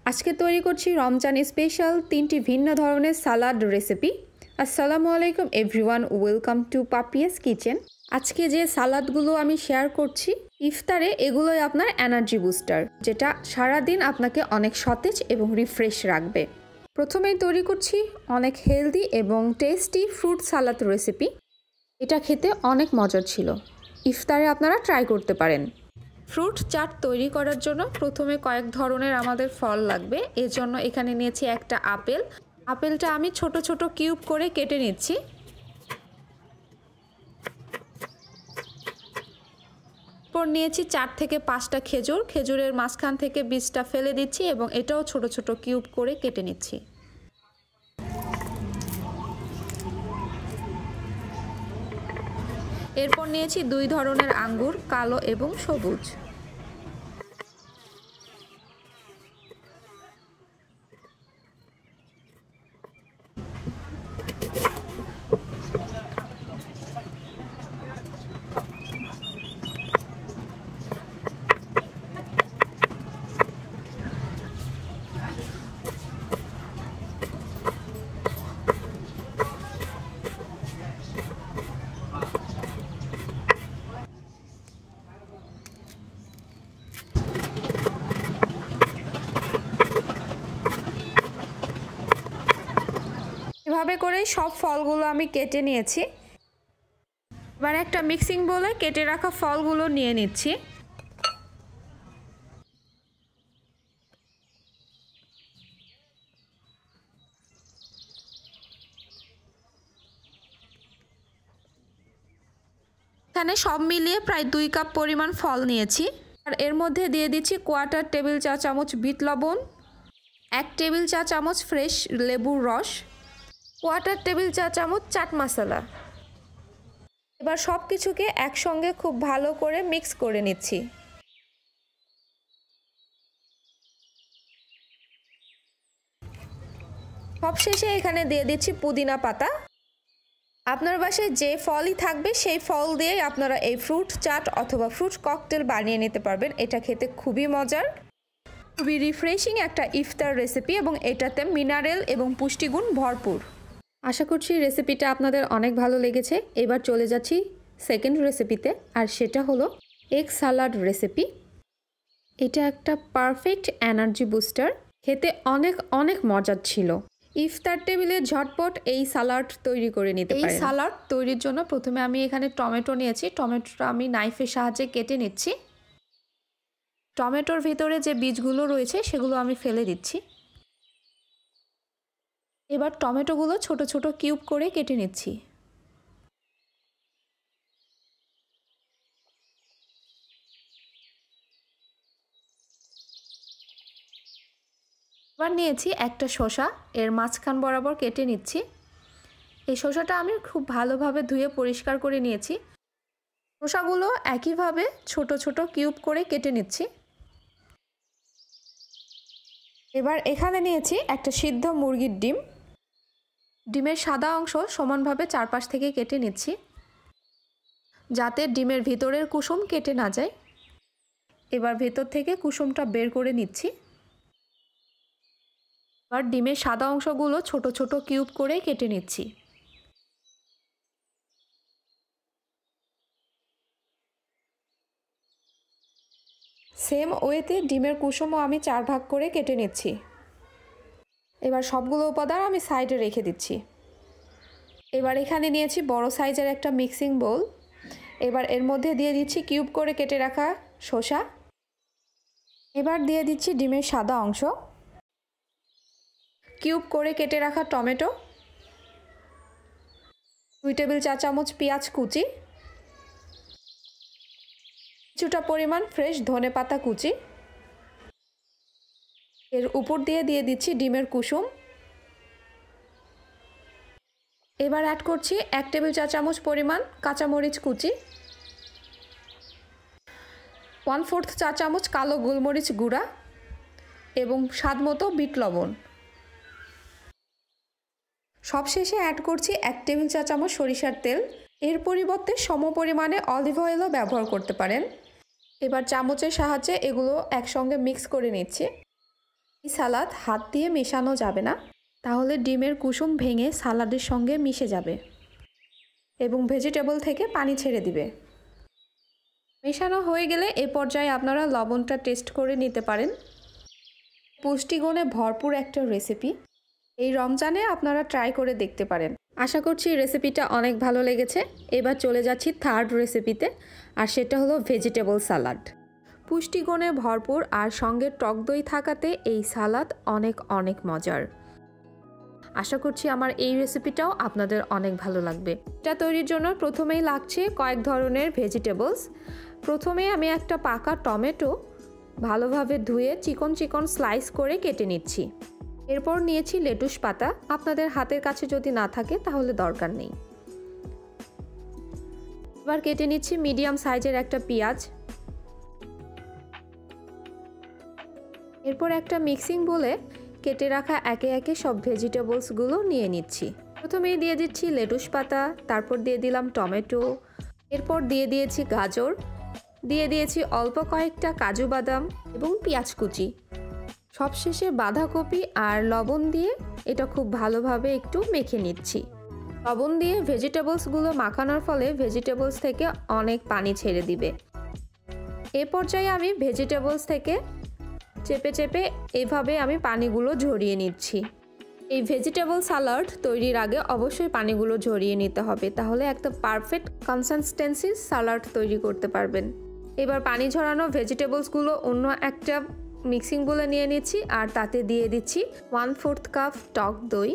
আজকে তৈরি করছি রমজান স্পেশাল 3টি ভিন্ন ধরনের সালাদ রেসিপি। আসসালামু আলাইকুম everyone, welcome to Papiya's kitchen. আজকে যে সালাদগুলো আমি শেয়ার করছি ইফতারে, এগুলোই আপনার এনার্জি বুস্টার, যেটা সারাদিন আপনাকে অনেক সতেজ এবং রিফ্রেশ রাখবে। প্রথমেই তৈরি করছি অনেক হেলদি এবং টেস্টি ফ্রুট সালাদ রেসিপি। এটা খেতে অনেক মজার ছিল, ইফতারে আপনারা ট্রাই করতে পারেন। ফ্রুট চাট তৈরি করার জন্য প্রথমে কয়েক ধরনের আমাদের ফল লাগবে। এর জন্য এখানে নিয়েছি একটা আপেল। আপেলটা আমি ছোট ছোট কিউব করে কেটে নিচ্ছি। এরপর নিয়েছি 4 থেকে 5টা খেজুর। খেজুরের মাঝখান থেকে বীজটা ফেলে দিচ্ছি এবং এটাও ছোট ছোট কিউব করে কেটে নিচ্ছি। এরপর নিয়েছি 2 ধরনের আঙ্গুর, কালো এবং সবুজ। এভাবে করে সব ফলগুলো আমি কেটে নিয়েছি। এবার একটা মিক্সিং বোলে কেটে রাখা ফলগুলো নিয়ে নিচ্ছি। এখানে সব মিলিয়ে প্রায় 2 কাপ পরিমাণ ফল নিয়েছি। আর এর মধ্যে দিয়ে দিচ্ছি 1/4 টেবিল চা চামচ বিট লবণ, 1 টেবিল চা চামচ ফ্রেশ লেবুর রস, 1/4 টেবিল চা চামচ চাট মশলা। এবার সব কিছুকে একসঙ্গে খুব ভালো করে মিক্স করে নিচ্ছি। সবশেষে এখানে দিয়ে দিচ্ছি পুদিনা পাতা। আপনার বাসায় যে ফলই থাকবে সেই ফল দিয়ে আপনারা এই ফ্রুট চাট অথবা ফ্রুট ককটেল বানিয়ে নিতে পারবেন। এটা খেতে খুবই মজার, খুবই রিফ্রেশিং একটা ইফতার রেসিপি এবং এটাতে মিনারেল এবং পুষ্টিগুণ ভরপুর। আশা করছি রেসিপিটা আপনাদের অনেক ভালো লেগেছে। এবার চলে যাচ্ছি সেকেন্ড রেসিপিতে, আর সেটা হলো এগ সালাড রেসিপি। এটা একটা পারফেক্ট এনার্জি বুস্টার, খেতে অনেক অনেক মজার ছিল। ইফতার টেবিলে ঝটপট এই সালাড তৈরি করে নিতে পারেন। এই সালাড তৈরির জন্য প্রথমে আমি এখানে টমেটো নিয়েছি। টমেটোটা আমি নাইফের সাহায্যে কেটে নিচ্ছি। টমেটোর ভিতরে যে বীজগুলো রয়েছে সেগুলো আমি ফেলে দিচ্ছি। এবার টমেটোগুলো ছোট ছোট কিউব করে কেটে নিচ্ছি। এবার নিয়েছি একটা শসা, এর মাঝখান বরাবর কেটে নিচ্ছি। এই শসাটা আমি খুব ভালোভাবে ধুয়ে পরিষ্কার করে নিয়েছি। শসাগুলো একইভাবে ছোট ছোট কিউব করে কেটে নিচ্ছি। এবার এখানে নিয়েছি একটা সিদ্ধ মুরগির ডিম। ডিমের সাদা অংশ সমানভাবে চারপাশ থেকে কেটে নিচ্ছি, যাতে ডিমের ভিতরের কুসুম কেটে না যায়। এবার ভেতর থেকে কুসুমটা বের করে নিচ্ছি। এবার ডিমের সাদা অংশগুলো ছোট ছোট কিউব করে কেটে নিচ্ছি। সেম ওয়েতে ডিমের কুসুমও আমি 4 ভাগ করে কেটে নিচ্ছি। এবার সবগুলো উপাদান আমি সাইডে রেখে দিচ্ছি। এবার এখানে নিয়েছি বড় সাইজের একটা মিক্সিং বোল। এবার এর মধ্যে দিয়ে দিচ্ছি কিউব করে কেটে রাখা শসা। এবার দিয়ে দিচ্ছি ডিমের সাদা অংশ, কিউব করে কেটে রাখা টমেটো, 2 টেবিল চা চামচ পেঁয়াজ কুচি, কিছুটা পরিমাণ ফ্রেশ ধনেপাতা কুচি। এর উপর দিয়ে দিচ্ছি ডিমের কুসুম। এবার অ্যাড করছি 1 টেবিল চা চামচ পরিমাণ কাঁচামরিচ কুচি, 1/4 চা চামচ কালো গোলমরিচ গুঁড়া এবং স্বাদমতো বিট লবণ। সবশেষে অ্যাড করছি 1 টেবিল চা চামচ সরিষার তেল। এর পরিবর্তে সমপরিমাণে অলিভ অয়েলও ব্যবহার করতে পারেন। এবার চামচের সাহায্যে এগুলো একসঙ্গে মিক্স করে নিচ্ছি। এই সালাদ হাত দিয়ে মেশানো যাবে না, তাহলে ডিমের কুসুম ভেঙে সালাডের সঙ্গে মিশে যাবে এবং ভেজিটেবল থেকে পানি ছেড়ে দিবে। মেশানো হয়ে গেলে এ পর্যায়ে আপনারা লবণটা টেস্ট করে নিতে পারেন। পুষ্টিগুণে ভরপুর একটা রেসিপি, এই রমজানে আপনারা ট্রাই করে দেখতে পারেন। আশা করছি রেসিপিটা অনেক ভালো লেগেছে। এবার চলে যাচ্ছি থার্ড রেসিপিতে, আর সেটা হলো ভেজিটেবল সালাড। পুষ্টিগুণে ভরপুর আর সঙ্গে টক দই থাকাতে এই সালাদ অনেক অনেক মজার। আশা করছি আমার এই রেসিপিটাও আপনাদের অনেক ভালো লাগবে। এটা তৈরির জন্য প্রথমেই লাগছে কয়েক ধরনের ভেজিটেবলস। প্রথমে আমি একটা পাকা টমেটো ভালোভাবে ধুয়ে চিকন চিকন স্লাইস করে কেটে নিচ্ছি। এরপর নিয়েছি লেটুস পাতা, আপনাদের হাতের কাছে যদি না থাকে তাহলে দরকার নেই। এবার কেটে নিচ্ছি মিডিয়াম সাইজের একটা পেঁয়াজ। এরপর একটা মিক্সিং বলে কেটে রাখা একে একে সব ভেজিটেবলসগুলো নিয়ে নিচ্ছি। প্রথমেই দিয়ে দিচ্ছি লেটুস পাতা, তারপর দিয়ে দিলাম টমেটো, এরপর দিয়ে দিয়েছি গাজর, দিয়ে দিয়েছি অল্প কয়েকটা কাজু বাদাম এবং পেঁয়াজ কুচি, সবশেষে বাঁধাকপি আর লবণ দিয়ে এটা খুব ভালোভাবে একটু মেখে নিচ্ছি। লবণ দিয়ে ভেজিটেবলসগুলো মাখানোর ফলে ভেজিটেবলস থেকে অনেক পানি ছেড়ে দিবে। এ পর্যায়ে আমি ভেজিটেবলস থেকে চেপে চেপে এভাবে আমি পানিগুলো ঝরিয়ে নিচ্ছি। এই ভেজিটেবল সালাড তৈরির আগে অবশ্যই পানিগুলো ঝরিয়ে নিতে হবে, তাহলে একটা পারফেক্ট কনসিস্টেন্সির সালাড তৈরি করতে পারবেন। এবার পানি ঝরানো ভেজিটেবলসগুলো অন্য একটা মিক্সিং বলে নিয়ে নিচ্ছি, আর তাতে দিয়ে দিচ্ছি 1/4 কাপ টক দই।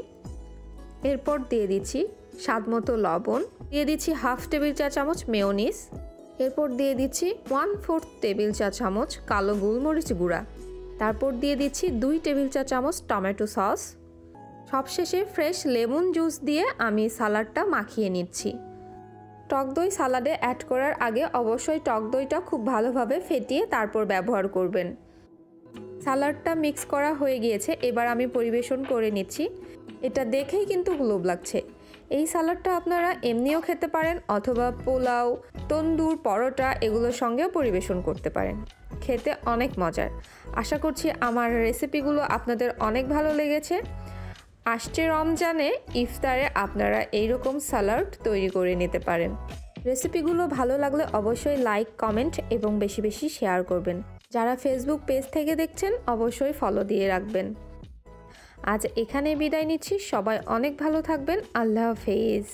এরপর দিয়ে দিচ্ছি স্বাদমতো লবণ, দিয়ে দিচ্ছি 1/2 টেবিল চা চামচ মেয়োনিজ, এরপর দিয়ে দিচ্ছি 1/4 টেবিল চা চামচ কালো গোলমরিচ গুঁড়া, তারপর দিয়ে দিচ্ছি 2 টেবিল চা চামচ টমেটো সস। সবশেষে ফ্রেশ লেমন জুস দিয়ে আমি সালাডটা মাখিয়ে নিচ্ছি। টক দই সালাডে অ্যাড করার আগে অবশ্যই টক দইটা খুব ভালোভাবে ফেটিয়ে তারপর ব্যবহার করবেন। সালাডটা মিক্স করা হয়ে গিয়েছে, এবার আমি পরিবেশন করে নিচ্ছি। এটা দেখেই কিন্তু লোভ লাগছে। এই সালাডটা আপনারা এমনিও খেতে পারেন, অথবা পোলাও, তন্দুর, পরোটা এগুলোর সঙ্গেও পরিবেশন করতে পারেন। খেতে অনেক মজার। আশা করছি আমার রেসিপিগুলো আপনাদের অনেক ভালো লেগেছে। আসছে রমজানে ইফতারে আপনারা এইরকম সালাড তৈরি করে নিতে পারেন। রেসিপিগুলো ভালো লাগলে অবশ্যই লাইক, কমেন্ট এবং বেশি বেশি শেয়ার করবেন। যারা ফেসবুক পেজ থেকে দেখছেন অবশ্যই ফলো দিয়ে রাখবেন। আজ এখানে বিদায় নিচ্ছি। সবাই অনেক ভালো থাকবেন। আল্লাহ হাফেজ।